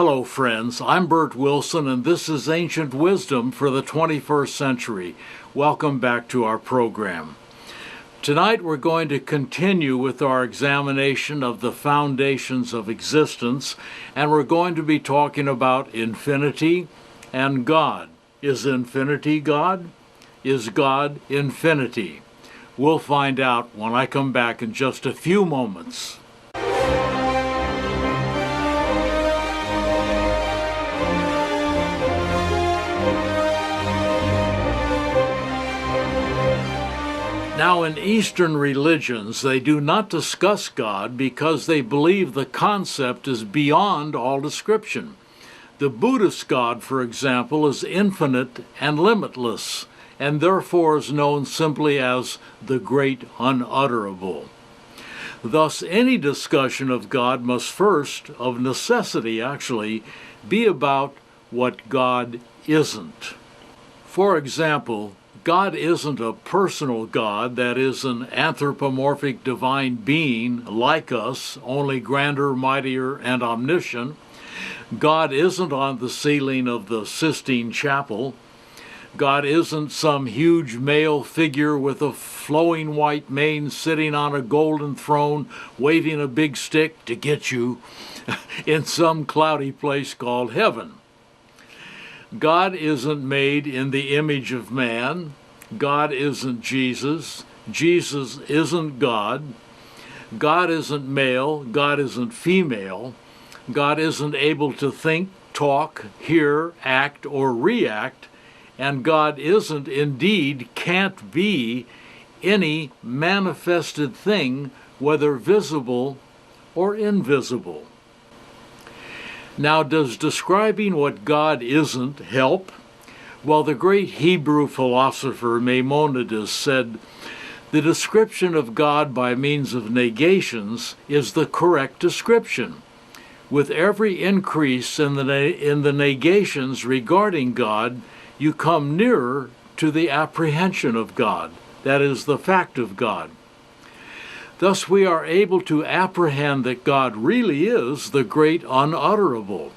Hello friends, I'm Burt Wilson and this is Ancient Wisdom for the 21st Century. Welcome back to our program. Tonight we're going to continue with our examination of the foundations of existence, and we're going to be talking about infinity and God. Is infinity God? Is God infinity? We'll find out when I come back in just a few moments. Now, in Eastern religions, they do not discuss God because they believe the concept is beyond all description. The Buddhist God, for example, is infinite and limitless, and therefore is known simply as the Great Unutterable. Thus, any discussion of God must first, of necessity actually, be about what God isn't. For example, God isn't a personal God, that is, an anthropomorphic divine being like us, only grander, mightier, and omniscient. God isn't on the ceiling of the Sistine Chapel. God isn't some huge male figure with a flowing white mane sitting on a golden throne, waving a big stick to get you in some cloudy place called heaven. God isn't made in the image of man. God isn't Jesus. Jesus isn't God. God isn't male. God isn't female. God isn't able to think, talk, hear, act, or react. And God isn't, indeed, can't be any manifested thing, whether visible or invisible. Now, does describing what God isn't help? Well, the great Hebrew philosopher Maimonides said, "The description of God by means of negations is the correct description. With every increase in the negations regarding God, you come nearer to the apprehension of God, that is, the fact of God. Thus we are able to apprehend that God really is the great unutterable.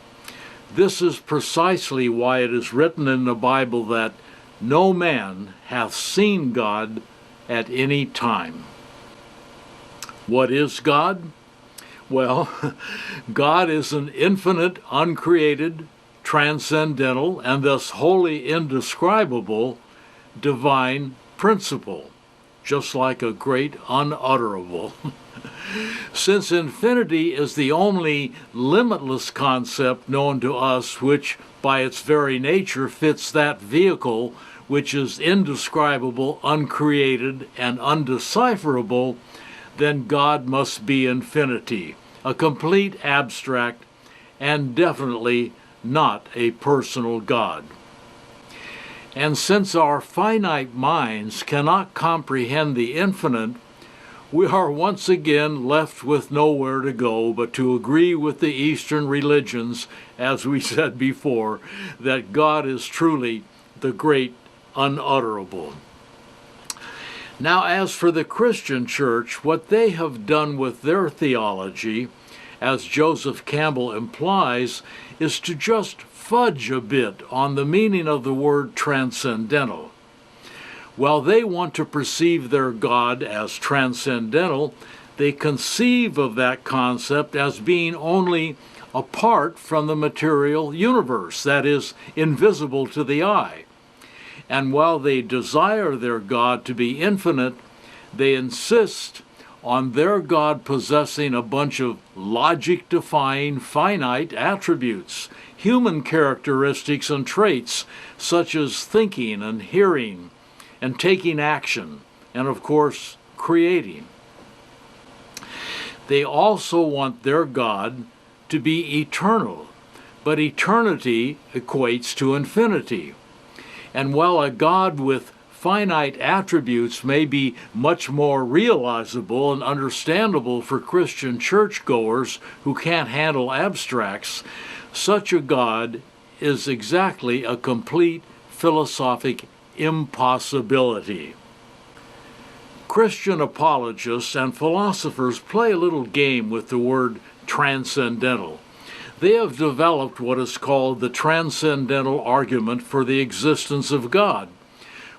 This is precisely why it is written in the Bible that no man hath seen God at any time." What is God? Well, God is an infinite, uncreated, transcendental, and thus wholly indescribable divine principle, just like a great unutterable. Since infinity is the only limitless concept known to us which, by its very nature, fits that vehicle which is indescribable, uncreated, and undecipherable, then God must be infinity, a complete abstract, and definitely not a personal God. And since our finite minds cannot comprehend the infinite, we are once again left with nowhere to go but to agree with the Eastern religions, as we said before, that God is truly the great unutterable. Now, as for the Christian Church, what they have done with their theology, as Joseph Campbell implies, is to just fudge a bit on the meaning of the word transcendental. While they want to perceive their God as transcendental, they conceive of that concept as being only apart from the material universe, that is, invisible to the eye. And while they desire their God to be infinite, they insist on their God possessing a bunch of logic-defying finite attributes, human characteristics and traits such as thinking and hearing and taking action, and of course, creating. They also want their God to be eternal, but eternity equates to infinity. And while a God with finite attributes may be much more realizable and understandable for Christian churchgoers who can't handle abstracts, such a God is exactly a complete philosophic impossibility. Christian apologists and philosophers play a little game with the word transcendental. They have developed what is called the transcendental argument for the existence of God,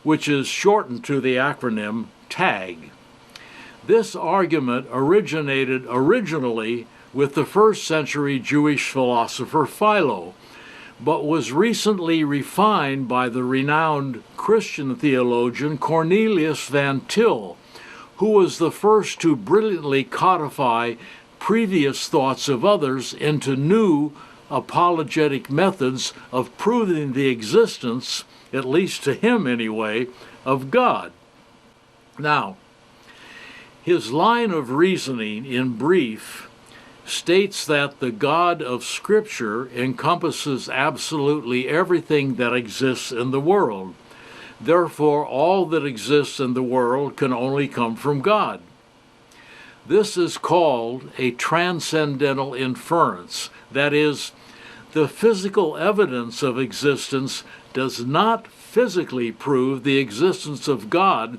which is shortened to the acronym TAG. This argument originated originally with the first century Jewish philosopher Philo, but was recently refined by the renowned Christian theologian Cornelius Van Til, who was the first to brilliantly codify previous thoughts of others into new apologetic methods of proving the existence, at least to him anyway, of God. Now, his line of reasoning, in brief, states that the God of Scripture encompasses absolutely everything that exists in the world. Therefore, all that exists in the world can only come from God. This is called a transcendental inference. That is, the physical evidence of existence does not physically prove the existence of God.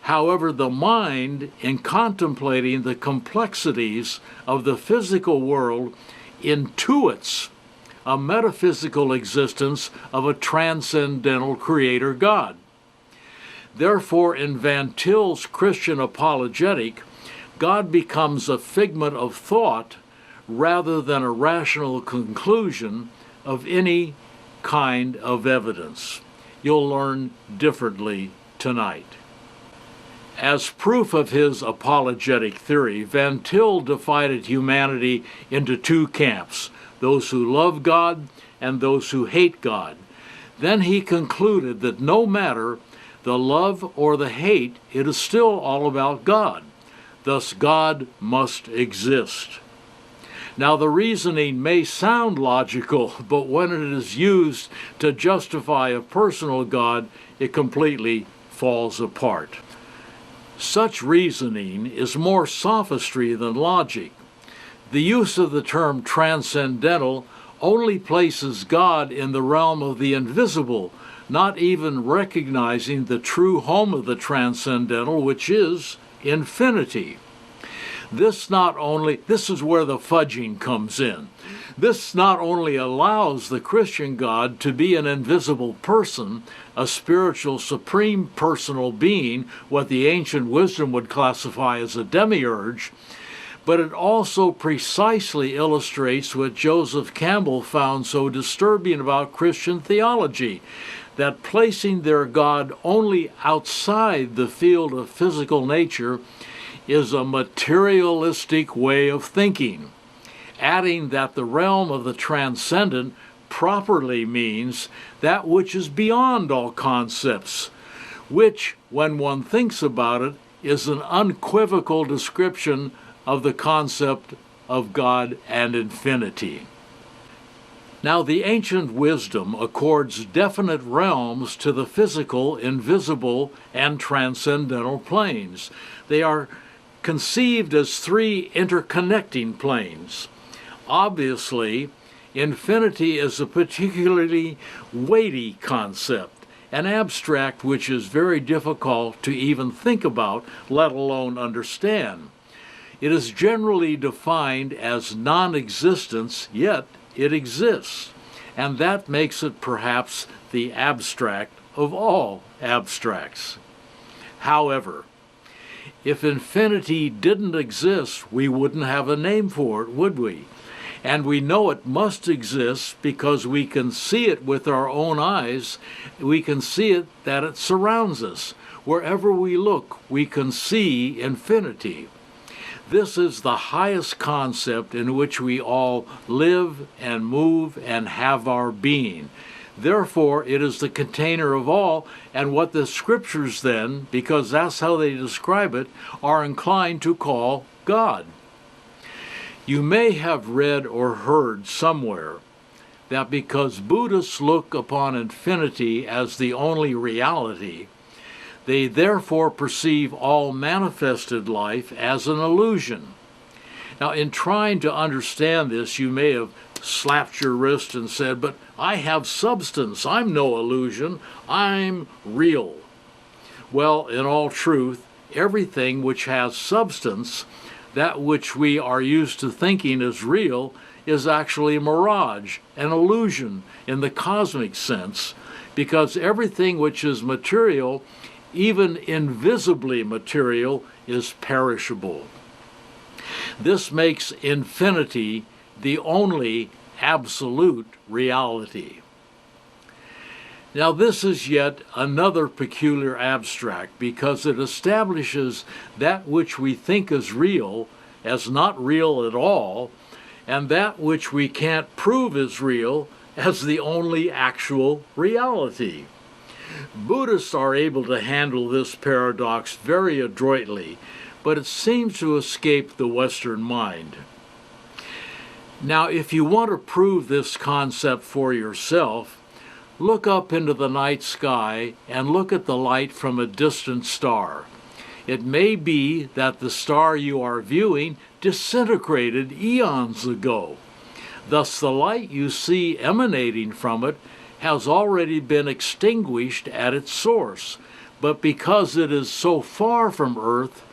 However, the mind, in contemplating the complexities of the physical world, intuits a metaphysical existence of a transcendental creator God. Therefore, in Van Til's Christian apologetic, God becomes a figment of thought rather than a rational conclusion of any kind of evidence. You'll learn differently tonight. As proof of his apologetic theory, Van Til divided humanity into two camps, those who love God and those who hate God. Then he concluded that no matter the love or the hate, it is still all about God. Thus, God must exist. Now, the reasoning may sound logical, but when it is used to justify a personal God, it completely falls apart. Such reasoning is more sophistry than logic. The use of the term transcendental only places God in the realm of the invisible, not even recognizing the true home of the transcendental, which is infinity. This is where the fudging comes in. This not only allows the Christian God to be an invisible person, a spiritual supreme personal being, what the ancient wisdom would classify as a demiurge, but it also precisely illustrates what Joseph Campbell found so disturbing about Christian theology, that placing their God only outside the field of physical nature is a materialistic way of thinking, adding that the realm of the transcendent properly means that which is beyond all concepts, which, when one thinks about it, is an unequivocal description of the concept of God and infinity. Now, the ancient wisdom accords definite realms to the physical, invisible, and transcendental planes. They are conceived as three interconnecting planes. Obviously, infinity is a particularly weighty concept, an abstract which is very difficult to even think about, let alone understand. It is generally defined as non-existence, yet it exists, and that makes it perhaps the abstract of all abstracts. However, if infinity didn't exist, we wouldn't have a name for it, would we? And we know it must exist because we can see it with our own eyes. We can see it that it surrounds us. Wherever we look, we can see infinity. This is the highest concept in which we all live and move and have our being. Therefore, it is the container of all, and what the Scriptures then, because that's how they describe it, are inclined to call God. You may have read or heard somewhere that because Buddhists look upon infinity as the only reality, they therefore perceive all manifested life as an illusion. Now, in trying to understand this, you may have slapped your wrist and said, "But I have substance. I'm no illusion. I'm real." Well, in all truth, everything which has substance, that which we are used to thinking is real, is actually a mirage, an illusion in the cosmic sense, because everything which is material, even invisibly material, is perishable. This makes infinity the only absolute reality. Now, this is yet another peculiar abstract because it establishes that which we think is real as not real at all, and that which we can't prove is real as the only actual reality. Buddhists are able to handle this paradox very adroitly, but it seems to escape the Western mind. Now, if you want to prove this concept for yourself, look up into the night sky and look at the light from a distant star. It may be that the star you are viewing disintegrated eons ago. Thus, the light you see emanating from it has already been extinguished at its source, but because it is so far from Earth,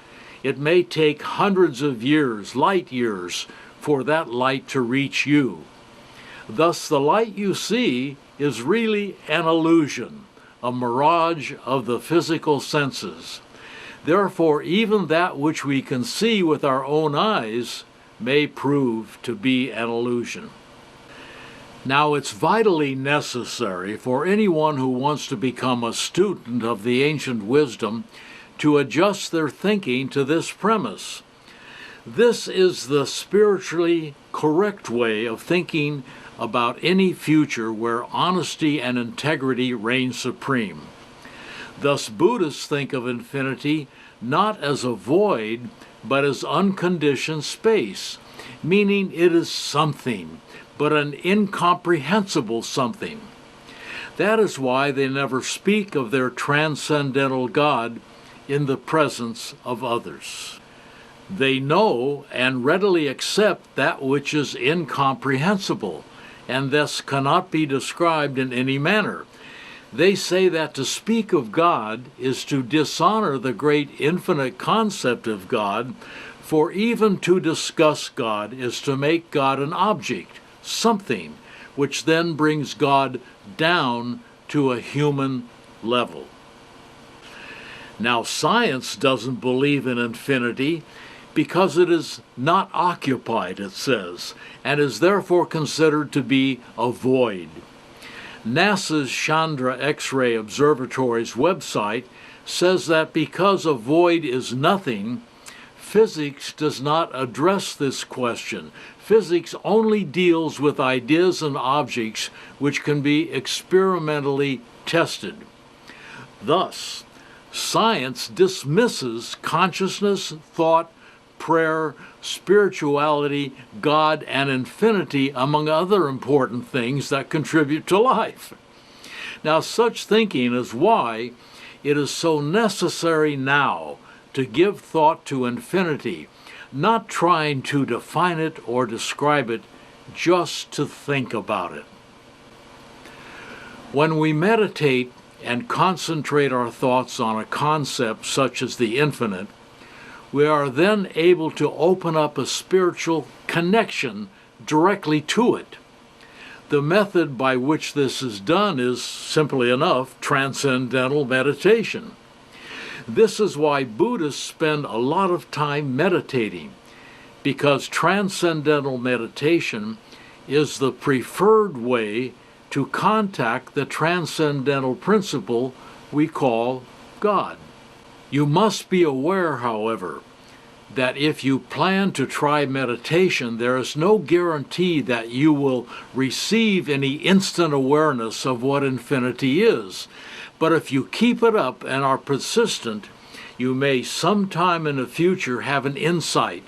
it may take hundreds of years, light years, for that light to reach you. Thus, the light you see is really an illusion, a mirage of the physical senses. Therefore, even that which we can see with our own eyes may prove to be an illusion. Now, it's vitally necessary for anyone who wants to become a student of the ancient wisdom to adjust their thinking to this premise. This is the spiritually correct way of thinking about any future where honesty and integrity reign supreme. Thus, Buddhists think of infinity not as a void, but as unconditioned space, meaning it is something, but an incomprehensible something. That is why they never speak of their transcendental God in the presence of others. They know and readily accept that which is incomprehensible, and thus cannot be described in any manner. They say that to speak of God is to dishonor the great infinite concept of God, for even to discuss God is to make God an object, something, which then brings God down to a human level. Now, science doesn't believe in infinity because it is not occupied, it says, and is therefore considered to be a void. NASA's Chandra X-ray Observatory's website says that because a void is nothing, physics does not address this question. Physics only deals with ideas and objects which can be experimentally tested. Thus, science dismisses consciousness, thought, prayer, spirituality, God, and infinity, among other important things that contribute to life. Now, such thinking is why it is so necessary now to give thought to infinity, not trying to define it or describe it, just to think about it. When we meditate and concentrate our thoughts on a concept such as the infinite, we are then able to open up a spiritual connection directly to it. The method by which this is done is, simply enough, transcendental meditation. This is why Buddhists spend a lot of time meditating, because transcendental meditation is the preferred way to contact the transcendental principle we call God. You must be aware, however, that if you plan to try meditation, there is no guarantee that you will receive any instant awareness of what infinity is. But if you keep it up and are persistent, you may sometime in the future have an insight,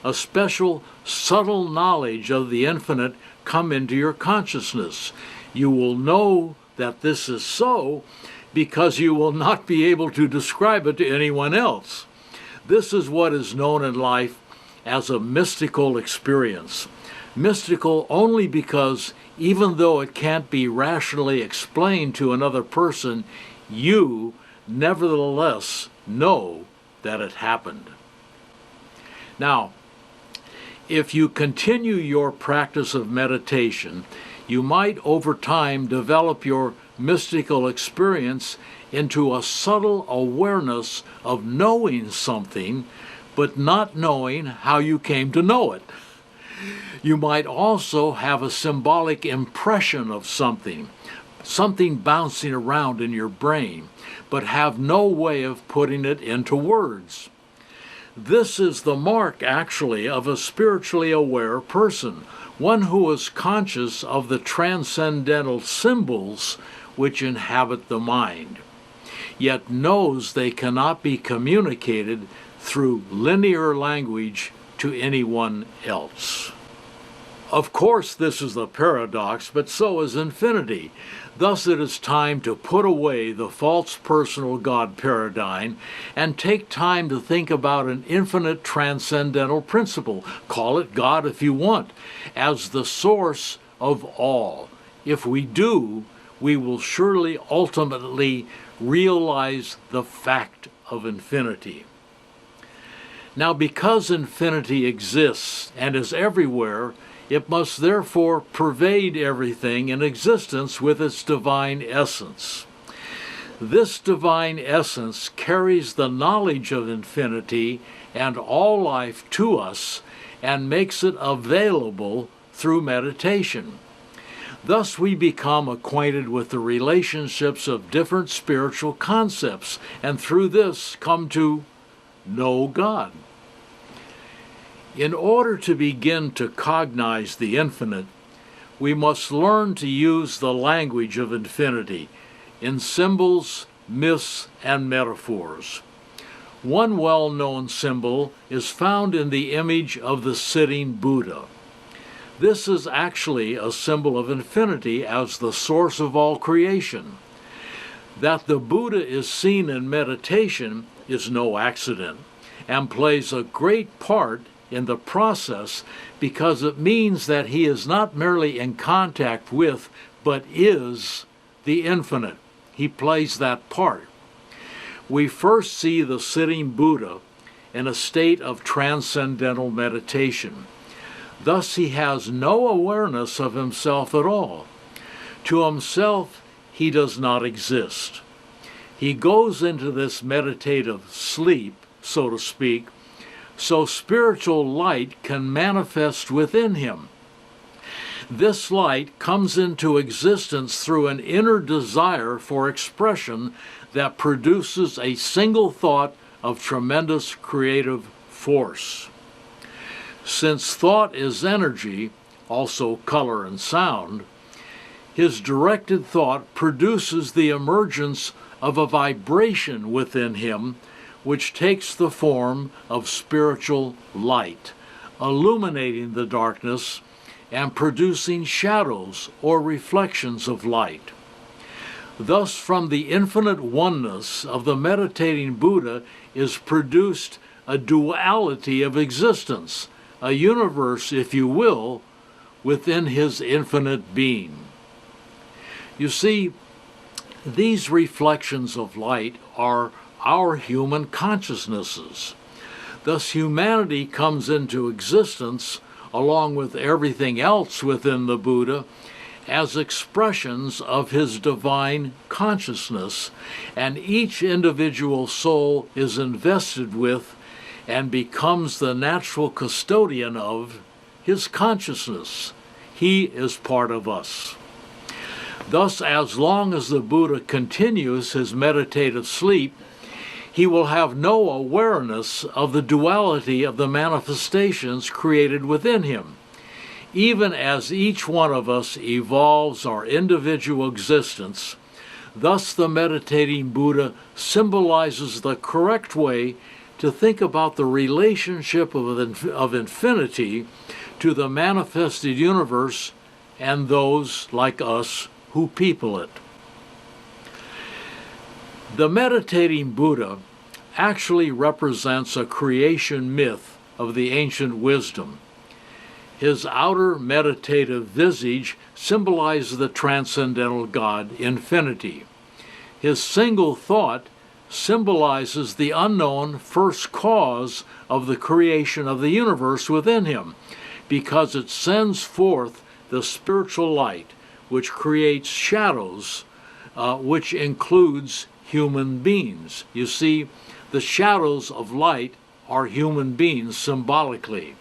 a special, subtle knowledge of the infinite come into your consciousness. You will know that this is so because you will not be able to describe it to anyone else. This is what is known in life as a mystical experience. Mystical only because even though it can't be rationally explained to another person, you nevertheless know that it happened. Now, If you continue your practice of meditation, you might over time develop your mystical experience into a subtle awareness of knowing something, but not knowing how you came to know it. You might also have a symbolic impression of something bouncing around in your brain, but have no way of putting it into words. This is the mark, actually, of a spiritually aware person, one who is conscious of the transcendental symbols which inhabit the mind, yet knows they cannot be communicated through linear language to anyone else. Of course, this is the paradox, but so is infinity. Thus it is time to put away the false personal God paradigm and take time to think about an infinite transcendental principle, call it God if you want, as the source of all. If we do, we will surely ultimately realize the fact of infinity. Now, because infinity exists and is everywhere, it must therefore pervade everything in existence with its divine essence. This divine essence carries the knowledge of infinity and all life to us and makes it available through meditation. Thus we become acquainted with the relationships of different spiritual concepts, and through this come to know God. In order to begin to cognize the infinite, we must learn to use the language of infinity in symbols, myths, and metaphors. One well-known symbol is found in the image of the sitting Buddha. This is actually a symbol of infinity as the source of all creation. That the Buddha is seen in meditation is no accident and plays a great part in the process, because it means that he is not merely in contact with, but is the infinite. He plays that part. We first see the sitting Buddha in a state of transcendental meditation. Thus he has no awareness of himself at all. To himself, he does not exist. He goes into this meditative sleep, so to speak, so spiritual light can manifest within him. This light comes into existence through an inner desire for expression that produces a single thought of tremendous creative force. Since thought is energy, also color and sound, his directed thought produces the emergence of a vibration within him which takes the form of spiritual light, illuminating the darkness and producing shadows or reflections of light. Thus, from the infinite oneness of the meditating Buddha is produced a duality of existence, a universe, if you will, within his infinite being. You see, these reflections of light are our human consciousnesses. Thus, humanity comes into existence, along with everything else within the Buddha, as expressions of his divine consciousness, and each individual soul is invested with and becomes the natural custodian of his consciousness. He is part of us. Thus, as long as the Buddha continues his meditative sleep, he will have no awareness of the duality of the manifestations created within him. Even as each one of us evolves our individual existence, thus the meditating Buddha symbolizes the correct way to think about the relationship of infinity to the manifested universe and those like us who people it. The meditating Buddha actually represents a creation myth of the ancient wisdom. His outer meditative visage symbolizes the transcendental God, infinity. His single thought symbolizes the unknown first cause of the creation of the universe within him, because it sends forth the spiritual light, which creates shadows, which includes human beings. You see, the shadows of light are human beings symbolically.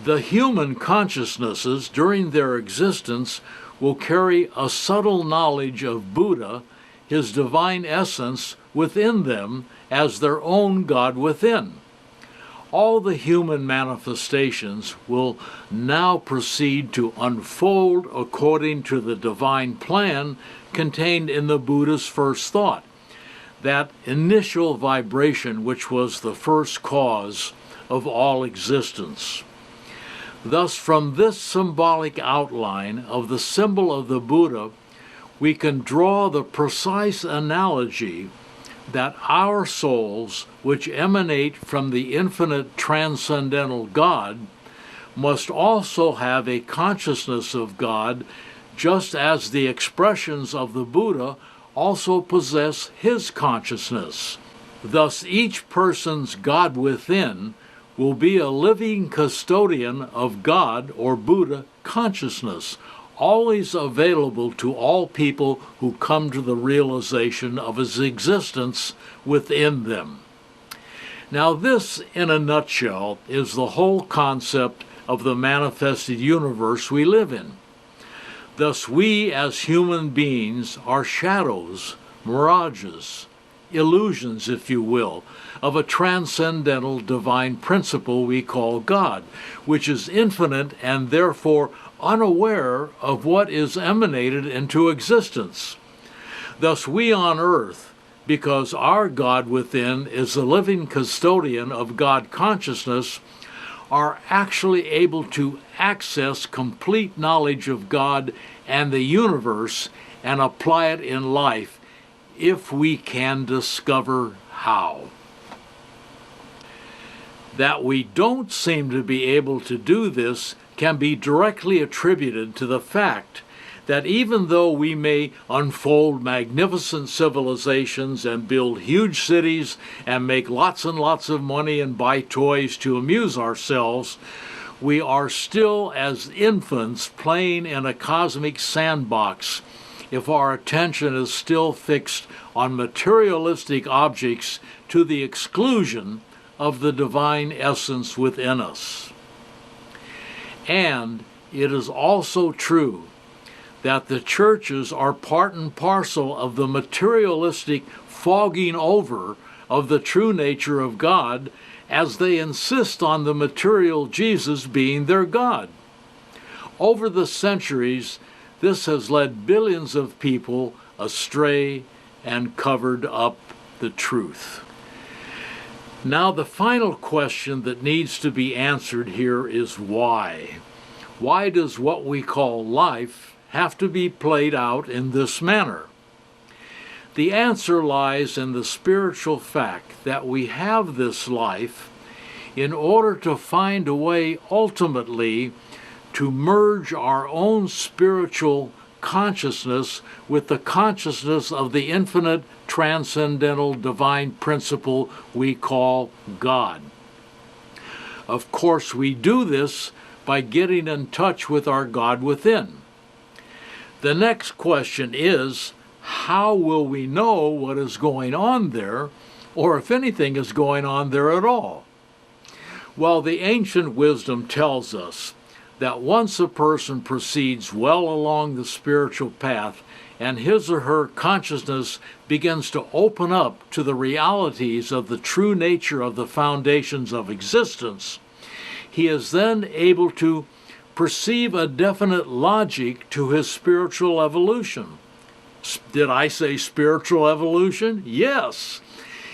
The human consciousnesses during their existence will carry a subtle knowledge of Buddha, his divine essence, within them as their own God within. All the human manifestations will now proceed to unfold according to the divine plan contained in the Buddha's first thought, that initial vibration which was the first cause of all existence. Thus, from this symbolic outline of the symbol of the Buddha, we can draw the precise analogy that our souls, which emanate from the infinite transcendental God, must also have a consciousness of God, just as the expressions of the Buddha also possess his consciousness. Thus, each person's God within will be a living custodian of God or Buddha consciousness, always available to all people who come to the realization of his existence within them. Now this, in a nutshell, is the whole concept of the manifested universe we live in. Thus we as human beings are shadows, mirages, illusions, if you will, of a transcendental divine principle we call God, which is infinite and therefore unaware of what is emanated into existence. Thus we on earth, because our God within is the living custodian of God consciousness, are actually able to access complete knowledge of God and the universe and apply it in life if we can discover how. That we don't seem to be able to do this can be directly attributed to the fact that even though we may unfold magnificent civilizations and build huge cities and make lots and lots of money and buy toys to amuse ourselves, we are still as infants playing in a cosmic sandbox if our attention is still fixed on materialistic objects to the exclusion of the divine essence within us. And it is also true that the churches are part and parcel of the materialistic fogging over of the true nature of God, as they insist on the material Jesus being their God. Over the centuries, this has led billions of people astray and covered up the truth. Now, the final question that needs to be answered here is why? Why does what we call life have to be played out in this manner? The answer lies in the spiritual fact that we have this life in order to find a way ultimately to merge our own spiritual consciousness with the consciousness of the infinite transcendental divine principle we call God. Of course, we do this by getting in touch with our God within. The next question is, how will we know what is going on there, or if anything is going on there at all? Well, the ancient wisdom tells us that once a person proceeds well along the spiritual path and his or her consciousness begins to open up to the realities of the true nature of the foundations of existence, he is then able to perceive a definite logic to his spiritual evolution. Did I say spiritual evolution? Yes.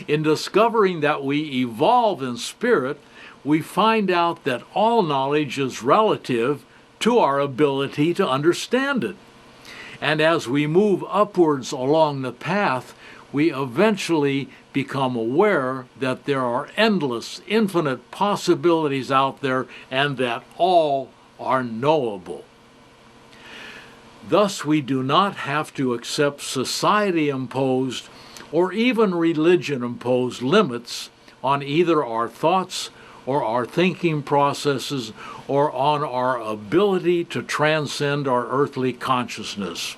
In discovering that we evolve in spirit, we find out that all knowledge is relative to our ability to understand it. And as we move upwards along the path, we eventually become aware that there are endless, infinite possibilities out there and that all are knowable. Thus, we do not have to accept society-imposed or even religion impose limits on either our thoughts or our thinking processes or on our ability to transcend our earthly consciousness.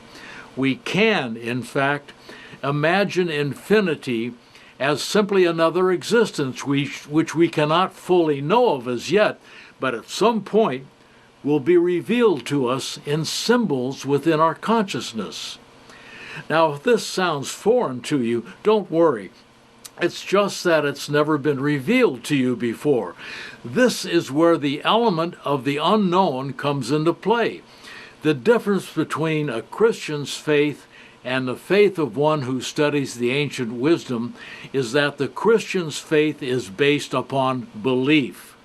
We can, in fact, imagine infinity as simply another existence which we cannot fully know of as yet, but at some point will be revealed to us in symbols within our consciousness. Now, if this sounds foreign to you, don't worry. It's just that it's never been revealed to you before. This is where the element of the unknown comes into play. The difference between a Christian's faith and the faith of one who studies the ancient wisdom is that the Christian's faith is based upon belief,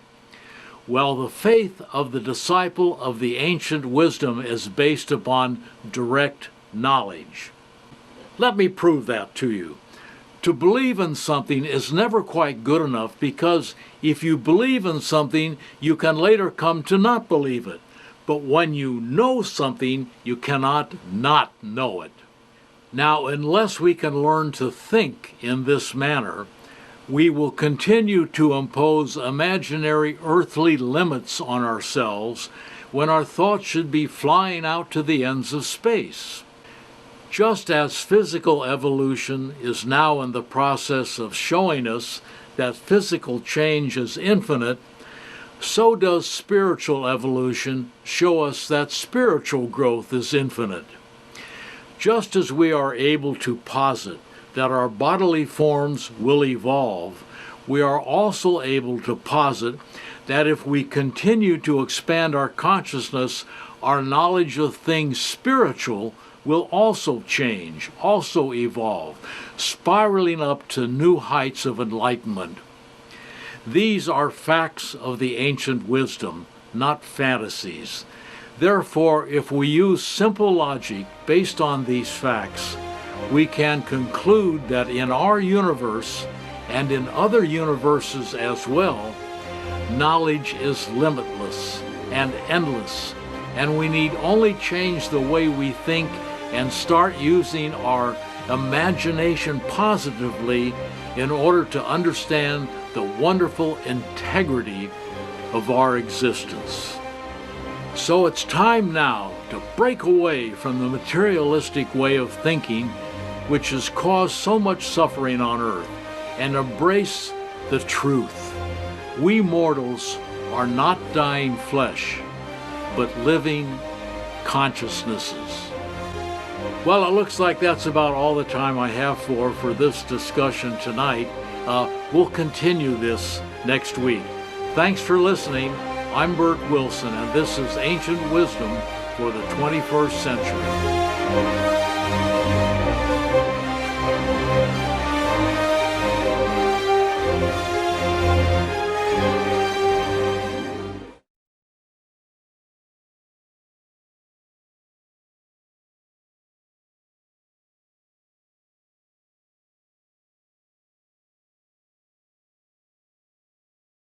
while the faith of the disciple of the ancient wisdom is based upon direct knowledge. Let me prove that to you. To believe in something is never quite good enough, because if you believe in something, you can later come to not believe it. But when you know something, you cannot not know it. Now, unless we can learn to think in this manner, we will continue to impose imaginary earthly limits on ourselves when our thoughts should be flying out to the ends of space. Just as physical evolution is now in the process of showing us that physical change is infinite, so does spiritual evolution show us that spiritual growth is infinite. Just as we are able to posit that our bodily forms will evolve, we are also able to posit that if we continue to expand our consciousness, our knowledge of things spiritual will also change, also evolve, spiraling up to new heights of enlightenment. These are facts of the ancient wisdom, not fantasies. Therefore, if we use simple logic based on these facts, we can conclude that in our universe and in other universes as well, knowledge is limitless and endless, and we need only change the way we think and start using our imagination positively in order to understand the wonderful integrity of our existence. So it's time now to break away from the materialistic way of thinking which has caused so much suffering on earth and embrace the truth. We mortals are not dying flesh, but living consciousnesses. Well, it looks like that's about all the time I have for this discussion tonight. We'll continue this next week. Thanks for listening. I'm Burt Wilson, and this is Ancient Wisdom for the 21st Century.